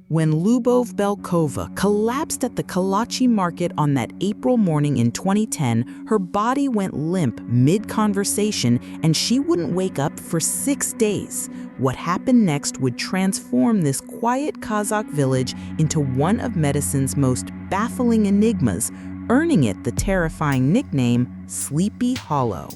When Lubov Belkova collapsed at the Kalachi market on that April morning in 2010, her body went limp mid-conversation and she wouldn't wake up for 6 days. What happened next would transform this quiet Kazakh village into one of medicine's most baffling enigmas, earning it the terrifying nickname Sleepy Hollow.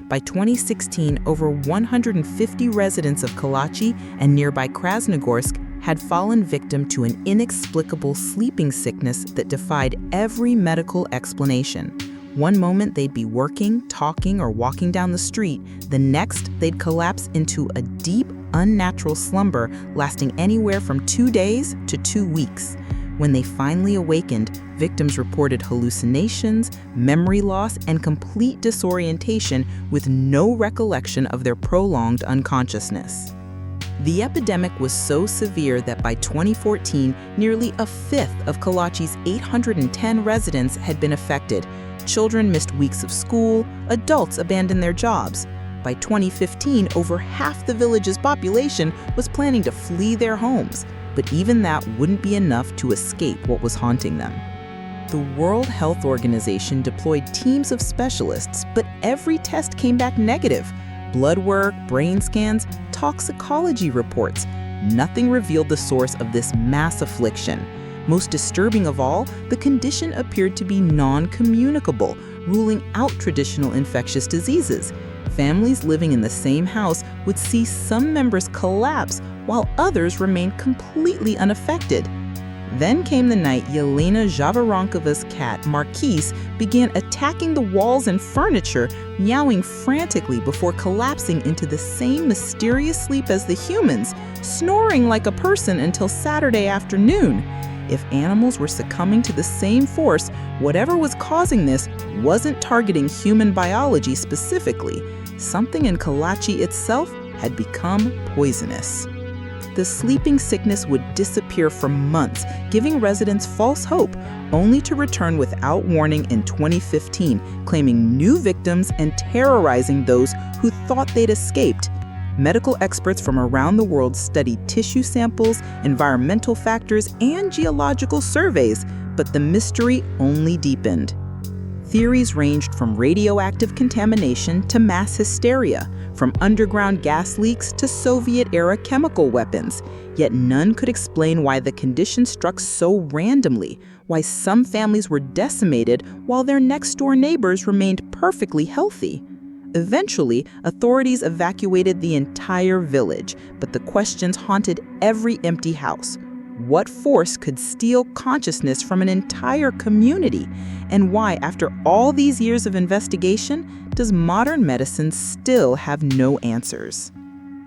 By 2016, over 150 residents of Kalachi and nearby Krasnogorsk had fallen victim to an inexplicable sleeping sickness that defied every medical explanation. One moment they'd be working, talking, or walking down the street. The next, they'd collapse into a deep, unnatural slumber lasting anywhere from 2 days to 2 weeks. When they finally awakened, victims reported hallucinations, memory loss, and complete disorientation with no recollection of their prolonged unconsciousness. The epidemic was so severe that by 2014, nearly a fifth of Kalachi's 810 residents had been affected. Children missed weeks of school, adults abandoned their jobs. By 2015, over half the village's population was planning to flee their homes, but even that wouldn't be enough to escape what was haunting them. The World Health Organization deployed teams of specialists, but every test came back negative. Blood work, brain scans, toxicology reports. Nothing revealed the source of this mass affliction. Most disturbing of all, the condition appeared to be non-communicable, ruling out traditional infectious diseases. Families living in the same house would see some members collapse while others remained completely unaffected. Then came the night Yelena Zhavaronkova's cat, Marquise, began attacking the walls and furniture, meowing frantically before collapsing into the same mysterious sleep as the humans, snoring like a person until Saturday afternoon. If animals were succumbing to the same force, whatever was causing this wasn't targeting human biology specifically. Something in Kalachi itself had become poisonous. The sleeping sickness would disappear for months, giving residents false hope, only to return without warning in 2015, claiming new victims and terrorizing those who thought they'd escaped. Medical experts from around the world studied tissue samples, environmental factors, and geological surveys, but the mystery only deepened. Theories ranged from radioactive contamination to mass hysteria, from underground gas leaks to Soviet-era chemical weapons. Yet none could explain why the condition struck so randomly, why some families were decimated while their next-door neighbors remained perfectly healthy. Eventually, authorities evacuated the entire village, but the questions haunted every empty house. What force could steal consciousness from an entire community? And why, after all these years of investigation, does modern medicine still have no answers?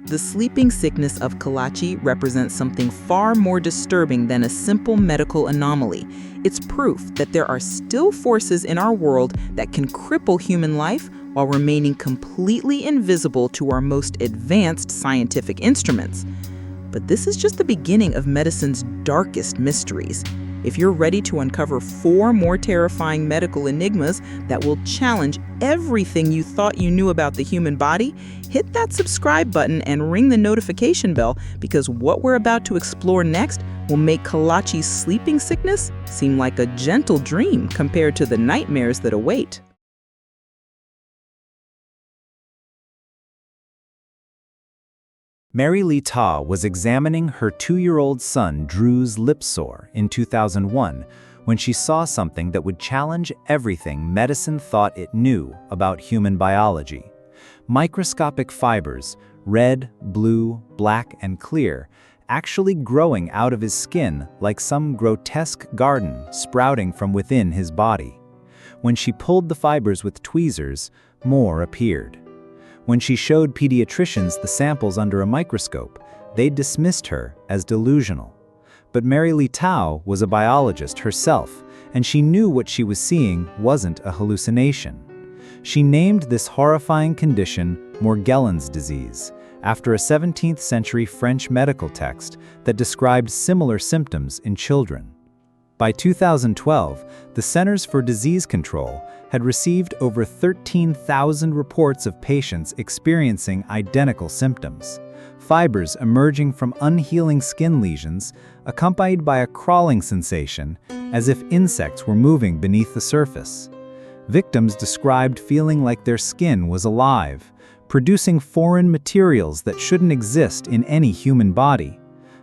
The sleeping sickness of Kalachi represents something far more disturbing than a simple medical anomaly. It's proof that there are still forces in our world that can cripple human life while remaining completely invisible to our most advanced scientific instruments. But this is just the beginning of medicine's darkest mysteries. If you're ready to uncover 4 more terrifying medical enigmas that will challenge everything you thought you knew about the human body, hit that subscribe button and ring the notification bell, because what we're about to explore next will make Kalachi's sleeping sickness seem like a gentle dream compared to the nightmares that await. Mary Lee Ta was examining her 2-year-old son Drew's lip sore in 2001 when she saw something that would challenge everything medicine thought it knew about human biology. Microscopic fibers, red, blue, black, and clear, actually growing out of his skin like some grotesque garden sprouting from within his body. When she pulled the fibers with tweezers, more appeared. When she showed pediatricians the samples under a microscope, they dismissed her as delusional. But Mary Lee Tao was a biologist herself, and she knew what she was seeing wasn't a hallucination. She named this horrifying condition Morgellons Disease, after a 17th-century French medical text that described similar symptoms in children. By 2012, the Centers for Disease Control had received over 13,000 reports of patients experiencing identical symptoms. Fibers emerging from unhealing skin lesions, accompanied by a crawling sensation, as if insects were moving beneath the surface. Victims described feeling like their skin was alive, producing foreign materials that shouldn't exist in any human body.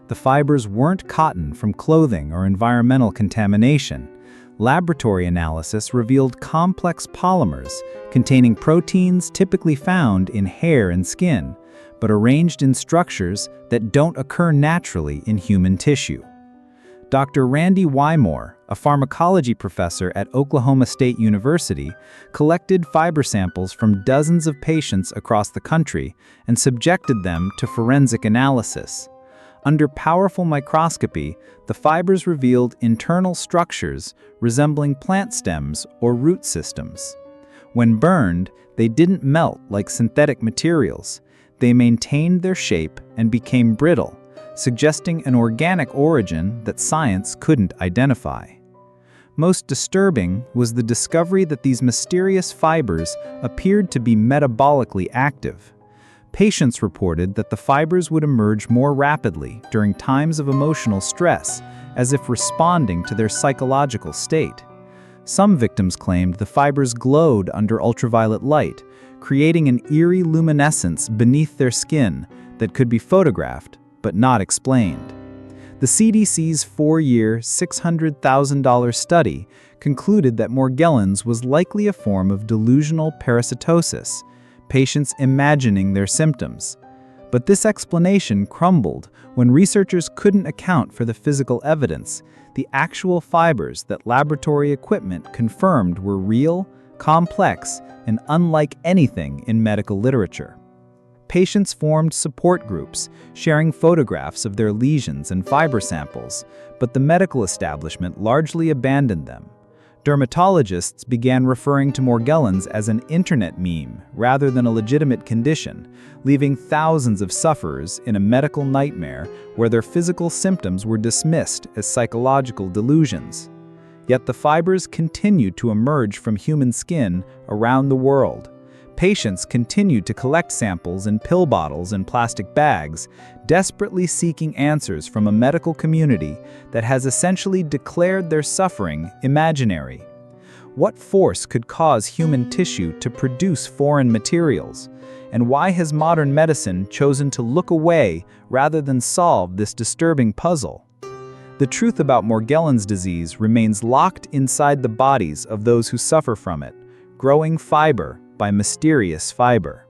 The fibers weren't cotton from clothing or environmental contamination. Laboratory analysis revealed complex polymers containing proteins typically found in hair and skin, but arranged in structures that don't occur naturally in human tissue. Dr. Randy Wymore, a pharmacology professor at Oklahoma State University, collected fiber samples from dozens of patients across the country and subjected them to forensic analysis. Under powerful microscopy, the fibers revealed internal structures resembling plant stems or root systems. When burned, they didn't melt like synthetic materials. They maintained their shape and became brittle, suggesting an organic origin that science couldn't identify. Most disturbing was the discovery that these mysterious fibers appeared to be metabolically active. Patients reported that the fibers would emerge more rapidly during times of emotional stress, as if responding to their psychological state. Some victims claimed the fibers glowed under ultraviolet light, creating an eerie luminescence beneath their skin that could be photographed but not explained. The CDC's 4-year, $600,000 study concluded that Morgellons was likely a form of delusional parasitosis, patients imagining their symptoms. But this explanation crumbled when researchers couldn't account for the physical evidence, the actual fibers that laboratory equipment confirmed were real, complex, and unlike anything in medical literature. Patients formed support groups, sharing photographs of their lesions and fiber samples, but the medical establishment largely abandoned them. Dermatologists began referring to Morgellons as an internet meme rather than a legitimate condition, leaving thousands of sufferers in a medical nightmare where their physical symptoms were dismissed as psychological delusions. Yet the fibers continued to emerge from human skin around the world. Patients continued to collect samples in pill bottles and plastic bags, desperately seeking answers from a medical community that has essentially declared their suffering imaginary. What force could cause human tissue to produce foreign materials? And why has modern medicine chosen to look away rather than solve this disturbing puzzle? The truth about Morgellons disease remains locked inside the bodies of those who suffer from it, growing fiber by mysterious fiber.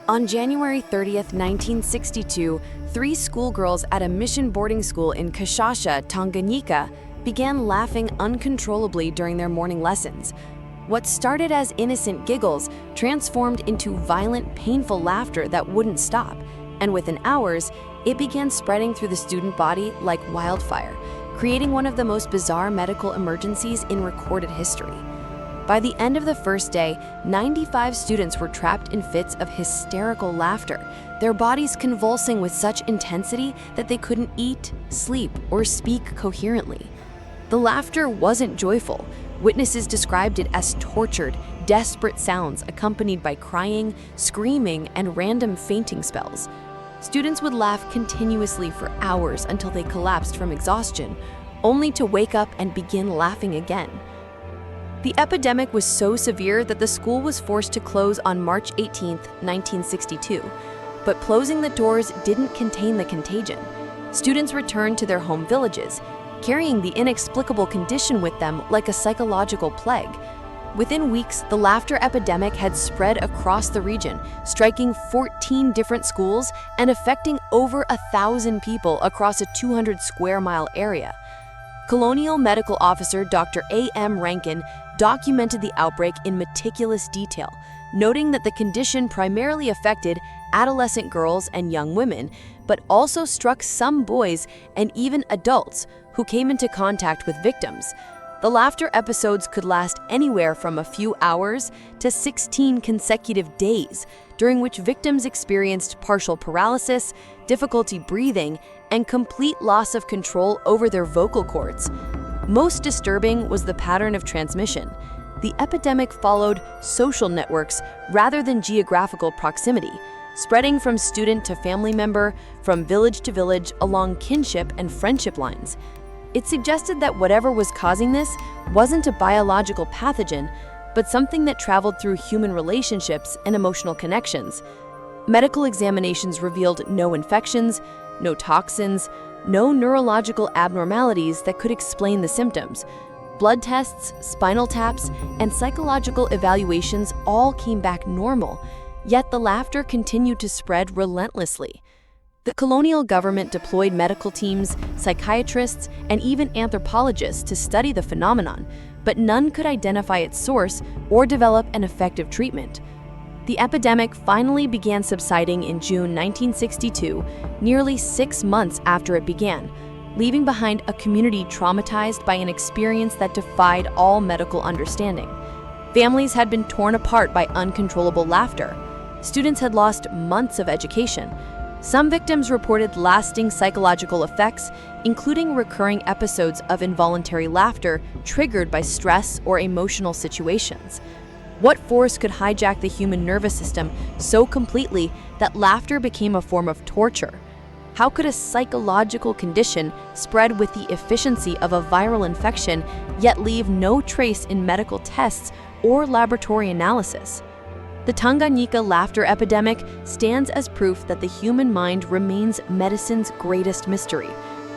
On January 30th, 1962, 3 schoolgirls at a mission boarding school in Kazakhstan, Tanganyika, began laughing uncontrollably during their morning lessons. What started as innocent giggles transformed into violent, painful laughter that wouldn't stop, and within hours, it began spreading through the student body like wildfire, creating one of the most bizarre medical emergencies in recorded history. By the end of the first day, 95 students were trapped in fits of hysterical laughter, their bodies convulsing with such intensity that they couldn't eat, sleep, or speak coherently. The laughter wasn't joyful. Witnesses described it as tortured, desperate sounds accompanied by crying, screaming, and random fainting spells. Students would laugh continuously for hours until they collapsed from exhaustion, only to wake up and begin laughing again. The epidemic was so severe that the school was forced to close on March 18, 1962. But closing the doors didn't contain the contagion. Students returned to their home villages, carrying the inexplicable condition with them like a psychological plague. Within weeks, the laughter epidemic had spread across the region, striking 14 different schools and affecting over 1,000 people across a 200-square-mile area. Colonial Medical Officer Dr. A.M. Rankin documented the outbreak in meticulous detail, noting that the condition primarily affected adolescent girls and young women, but also struck some boys and even adults who came into contact with victims. The laughter episodes could last anywhere from a few hours to 16 consecutive days, during which victims experienced partial paralysis, difficulty breathing, and complete loss of control over their vocal cords. Most disturbing was the pattern of transmission. The epidemic followed social networks rather than geographical proximity, spreading from student to family member, from village to village, along kinship and friendship lines. It suggested that whatever was causing this wasn't a biological pathogen, but something that traveled through human relationships and emotional connections. Medical examinations revealed no infections, no toxins, no neurological abnormalities that could explain the symptoms. Blood tests, spinal taps, and psychological evaluations all came back normal, yet the laughter continued to spread relentlessly. The colonial government deployed medical teams, psychiatrists, and even anthropologists to study the phenomenon, but none could identify its source or develop an effective treatment. The epidemic finally began subsiding in June 1962, nearly 6 months after it began, leaving behind a community traumatized by an experience that defied all medical understanding. Families had been torn apart by uncontrollable laughter. Students had lost months of education. Some victims reported lasting psychological effects, including recurring episodes of involuntary laughter triggered by stress or emotional situations. What force could hijack the human nervous system so completely that laughter became a form of torture? How could a psychological condition spread with the efficiency of a viral infection yet leave no trace in medical tests or laboratory analysis? The Tanganyika Laughter Epidemic stands as proof that the human mind remains medicine's greatest mystery,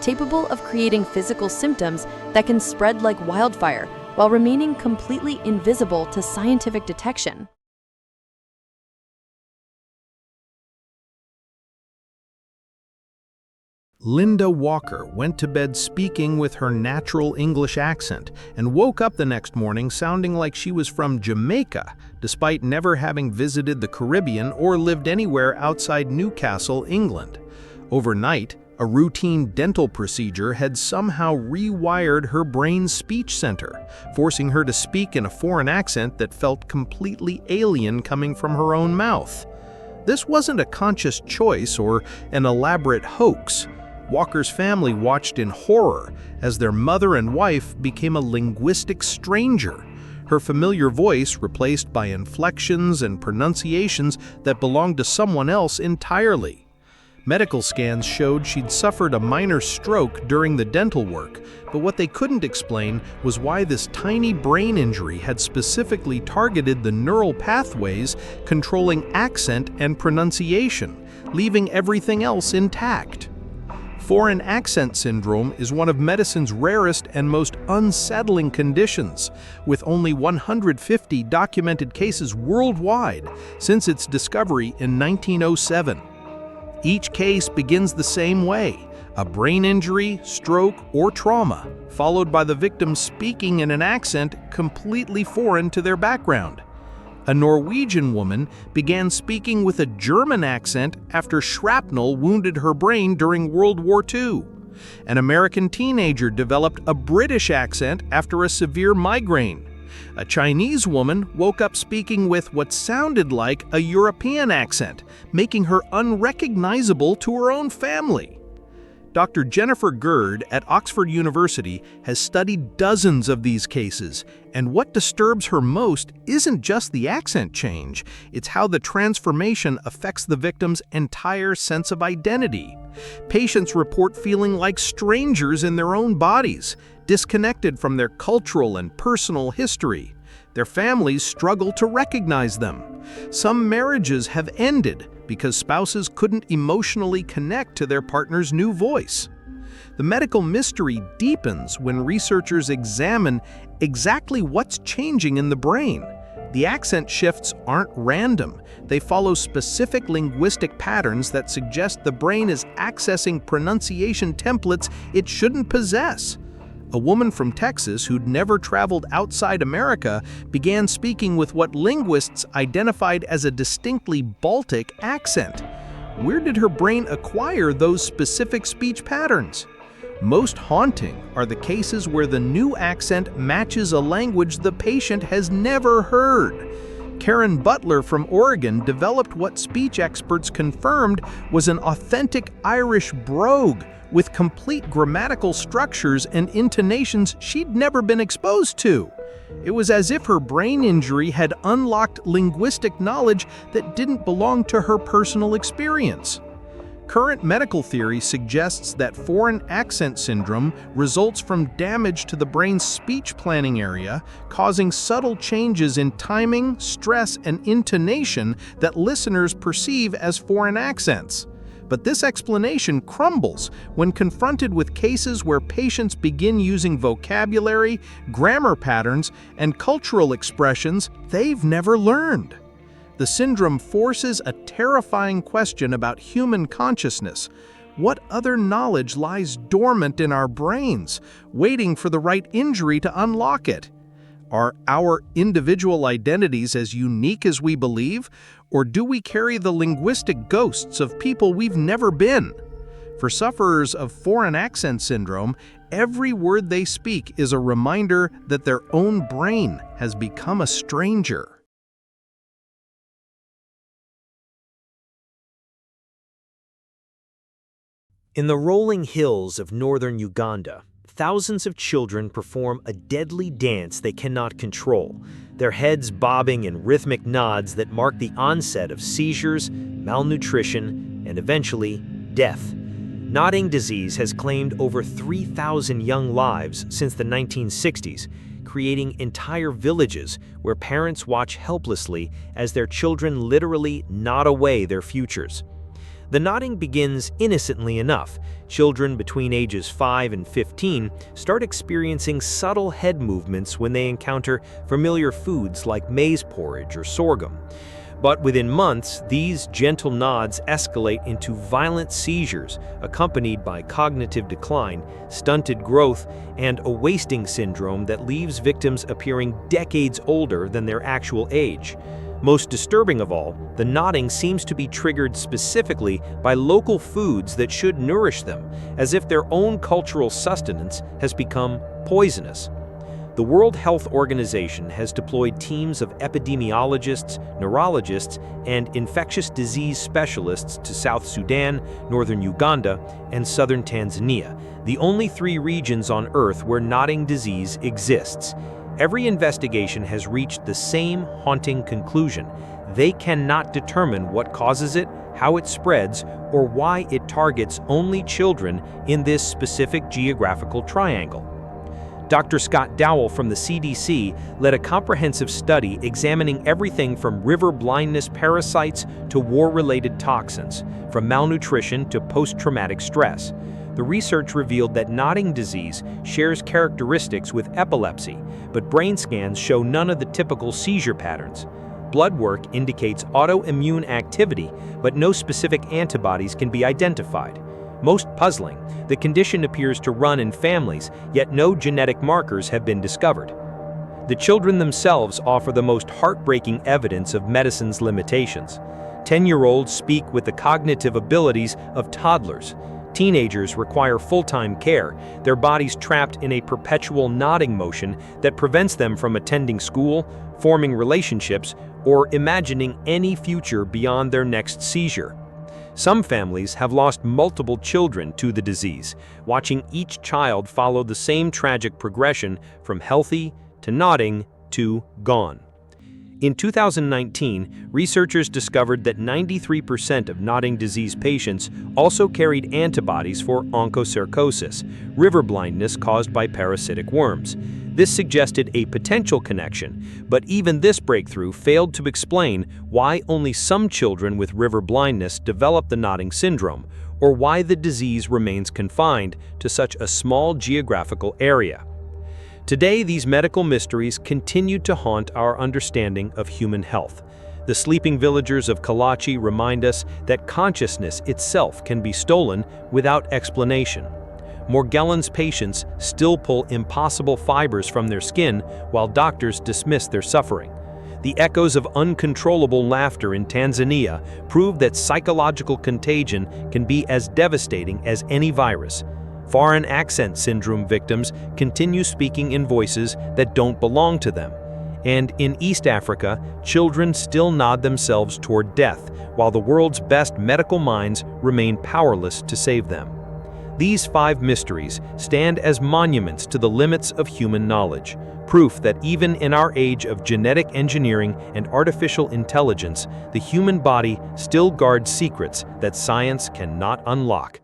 capable of creating physical symptoms that can spread like wildfire while remaining completely invisible to scientific detection. Linda Walker went to bed speaking with her natural English accent and woke up the next morning sounding like she was from Jamaica, despite never having visited the Caribbean or lived anywhere outside Newcastle, England. Overnight, a routine dental procedure had somehow rewired her brain's speech center, forcing her to speak in a foreign accent that felt completely alien coming from her own mouth. This wasn't a conscious choice or an elaborate hoax. Walker's family watched in horror as their mother and wife became a linguistic stranger, her familiar voice replaced by inflections and pronunciations that belonged to someone else entirely. Medical scans showed she'd suffered a minor stroke during the dental work, but what they couldn't explain was why this tiny brain injury had specifically targeted the neural pathways controlling accent and pronunciation, leaving everything else intact. Foreign accent syndrome is one of medicine's rarest and most unsettling conditions, with only 150 documented cases worldwide since its discovery in 1907. Each case begins the same way: a brain injury, stroke, or trauma, followed by the victim speaking in an accent completely foreign to their background. A Norwegian woman began speaking with a German accent after shrapnel wounded her brain during World War II. An American teenager developed a British accent after a severe migraine. A Chinese woman woke up speaking with what sounded like a European accent, making her unrecognizable to her own family. Dr. Jennifer Gerd at Oxford University has studied dozens of these cases, and what disturbs her most isn't just the accent change, it's how the transformation affects the victim's entire sense of identity. Patients report feeling like strangers in their own bodies, disconnected from their cultural and personal history. Their families struggle to recognize them. Some marriages have ended because spouses couldn't emotionally connect to their partner's new voice. The medical mystery deepens when researchers examine exactly what's changing in the brain. The accent shifts aren't random. They follow specific linguistic patterns that suggest the brain is accessing pronunciation templates it shouldn't possess. A woman from Texas who'd never traveled outside America began speaking with what linguists identified as a distinctly Baltic accent. Where did her brain acquire those specific speech patterns? Most haunting are the cases where the new accent matches a language the patient has never heard. Karen Butler from Oregon developed what speech experts confirmed was an authentic Irish brogue with complete grammatical structures and intonations she'd never been exposed to. It was as if her brain injury had unlocked linguistic knowledge that didn't belong to her personal experience. Current medical theory suggests that foreign accent syndrome results from damage to the brain's speech planning area, causing subtle changes in timing, stress, and intonation that listeners perceive as foreign accents. But this explanation crumbles when confronted with cases where patients begin using vocabulary, grammar patterns, and cultural expressions they've never learned. The syndrome forces a terrifying question about human consciousness. What other knowledge lies dormant in our brains, waiting for the right injury to unlock it? Are our individual identities as unique as we believe, or do we carry the linguistic ghosts of people we've never been? For sufferers of foreign accent syndrome, every word they speak is a reminder that their own brain has become a stranger. In the rolling hills of northern Uganda, thousands of children perform a deadly dance they cannot control, their heads bobbing in rhythmic nods that mark the onset of seizures, malnutrition, and eventually, death. Nodding disease has claimed over 3,000 young lives since the 1960s, creating entire villages where parents watch helplessly as their children literally nod away their futures. The nodding begins innocently enough. Children between ages 5 and 15 start experiencing subtle head movements when they encounter familiar foods like maize porridge or sorghum. But within months, these gentle nods escalate into violent seizures, accompanied by cognitive decline, stunted growth, and a wasting syndrome that leaves victims appearing decades older than their actual age. Most disturbing of all, the nodding seems to be triggered specifically by local foods that should nourish them, as if their own cultural sustenance has become poisonous. The World Health Organization has deployed teams of epidemiologists, neurologists, and infectious disease specialists to South Sudan, northern Uganda, and southern Tanzania, the only 3 regions on Earth where nodding disease exists. Every investigation has reached the same haunting conclusion. They cannot determine what causes it, how it spreads, or why it targets only children in this specific geographical triangle. Dr. Scott Dowell from the CDC led a comprehensive study examining everything from river blindness parasites to war-related toxins, from malnutrition to post-traumatic stress. The research revealed that nodding disease shares characteristics with epilepsy, but brain scans show none of the typical seizure patterns. Blood work indicates autoimmune activity, but no specific antibodies can be identified. Most puzzling, the condition appears to run in families, yet no genetic markers have been discovered. The children themselves offer the most heartbreaking evidence of medicine's limitations. 10-year-olds speak with the cognitive abilities of toddlers. Teenagers require full-time care, their bodies trapped in a perpetual nodding motion that prevents them from attending school, forming relationships, or imagining any future beyond their next seizure. Some families have lost multiple children to the disease, watching each child follow the same tragic progression from healthy to nodding to gone. In 2019, researchers discovered that 93% of nodding disease patients also carried antibodies for onchocercosis, river blindness caused by parasitic worms. This suggested a potential connection, but even this breakthrough failed to explain why only some children with river blindness develop the nodding syndrome, or why the disease remains confined to such a small geographical area. Today, these medical mysteries continue to haunt our understanding of human health. The sleeping villagers of Kalachi remind us that consciousness itself can be stolen without explanation. Morgellons patients still pull impossible fibers from their skin while doctors dismiss their suffering. The echoes of uncontrollable laughter in Tanzania prove that psychological contagion can be as devastating as any virus. Foreign accent syndrome victims continue speaking in voices that don't belong to them. And in East Africa, children still nod themselves toward death, while the world's best medical minds remain powerless to save them. These 5 mysteries stand as monuments to the limits of human knowledge, proof that even in our age of genetic engineering and artificial intelligence, the human body still guards secrets that science cannot unlock.